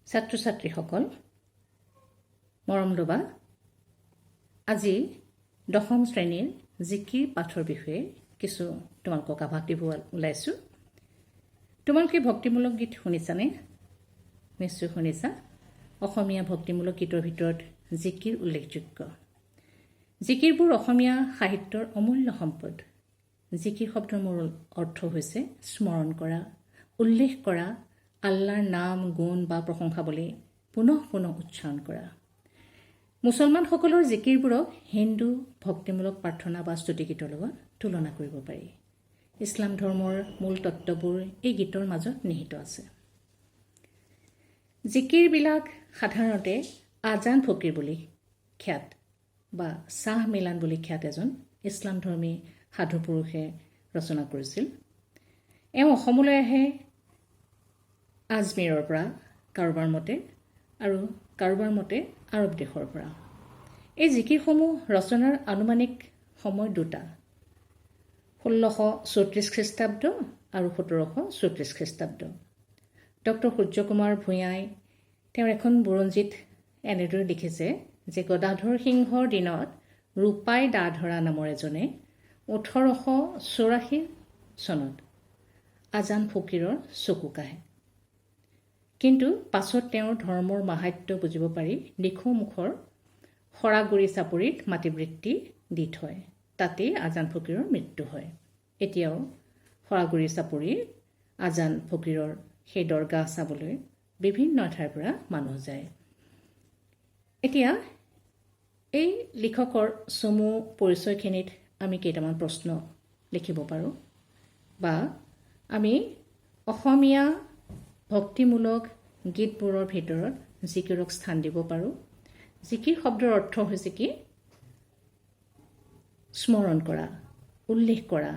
ছাত্ৰ-ছাত্ৰীসকল, মৰম লোবা, আজি 10ম শ্ৰেণীৰ জিকিৰ পাঠৰ বিষয়ে কিছু তোমালোকক আভাস দিব ওলাইছোঁ। তোমালোকে ভক্তিমূলক গীত শুনিছানে? নিশ্চয় শুনিছা। অসমীয়া ভক্তিমূলক গীতৰ ভিতৰত জিকিৰ উল্লেখযোগ্য। জিকিৰবোৰ অসমীয়া সাহিত্যৰ অমূল্য সম্পদ। জিকিৰ শব্দৰ মূল অৰ্থ হৈছে স্মৰণ কৰা, উল্লেখ কৰা, আল্লাহৰ নাম, গুণ বা প্ৰশংসা বুলি পুনঃ পুনঃ উচ্চাৰণ কৰা। মুছলমানসকলৰ জিকিৰবোৰক হিন্দু ভক্তিমূলক প্ৰাৰ্থনা বা স্তুতিগীতৰ লগত তুলনা কৰিব পাৰি। ইছলাম ধৰ্মৰ মূল তত্ত্ববোৰ এই গীতৰ মাজত নিহিত আছে। জিকিৰবিলাক সাধাৰণতে আজান ফকীৰ বুলি খ্যাত বা শ্বাহ মিলান বুলি খ্যাত এজন ইছলাম ধৰ্মী সাধু পুৰুষে ৰচনা কৰিছিল। এওঁ অসমলৈ আহে আজমেৰৰ পৰা কাৰোবাৰ মতে আৰু কাৰোবাৰ মতে আৰৱ দেশৰ পৰা। এই জিকিৰসমূহ ৰচনাৰ আনুমানিক সময় দুটা, 1634 খ্ৰীষ্টাব্দ আৰু 1734 খ্ৰীষ্টাব্দ। ডক্টৰ সূৰ্যকুমাৰ ভূঞাই তেওঁৰ এখন বুৰঞ্জীত এনেদৰে লিখিছে যে গদাধৰ সিংহৰ দিনত ৰূপাই দা ধৰা নামৰ এজনে 1884 চনত আজান ফকীৰৰ চকু কাহে। কিন্তু পাছত তেওঁৰ ধৰ্মৰ মাহাত্য বুজিব পাৰি নিখুমুখৰ সৰাগুৰি চাপৰিত মাটিবৃত্তি দি থয়। তাতেই আজান ফকীৰৰ মৃত্যু হয়। এতিয়াও সৰাগুৰি চাপৰিৰ আজান ফকীৰৰ সেই দৰগাহ চাবলৈ বিভিন্ন ঠাইৰ পৰা মানুহ যায়। এতিয়া এই লিখকৰ চমু পৰিচয়খিনিত আমি কেইটামান প্ৰশ্ন লিখিব পাৰোঁ বা আমি অসমীয়া ভক্তিমূলক গীতবোৰৰ ভিতৰত জিকিৰক স্থান দিব পাৰোঁ। জিকিৰ শব্দৰ অৰ্থ হৈছে কি? স্মৰণ কৰা, উল্লেখ কৰা,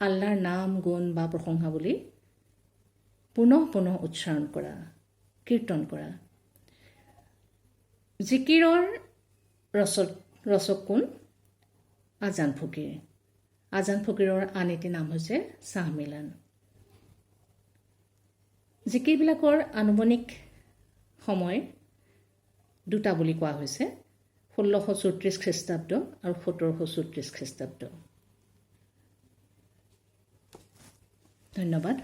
আল্লাহৰ নাম, গুণ বা প্ৰশংসা বুলি পুনঃ পুনঃ উচ্চাৰণ কৰা, কীৰ্তন কৰা। জিকিৰৰ ৰচক কোন? আজান ফকীৰ। আজান ফকীৰৰ আন এটি নাম হৈছে শ্বাহ মিলান। জিকিৰবিলাকৰ আনুমানিক সময় দুটা বুলি কোৱা হৈছে, 1634 খ্ৰীষ্টাব্দ আৰু 1734 খ্ৰীষ্টাব্দ। ধন্যবাদ।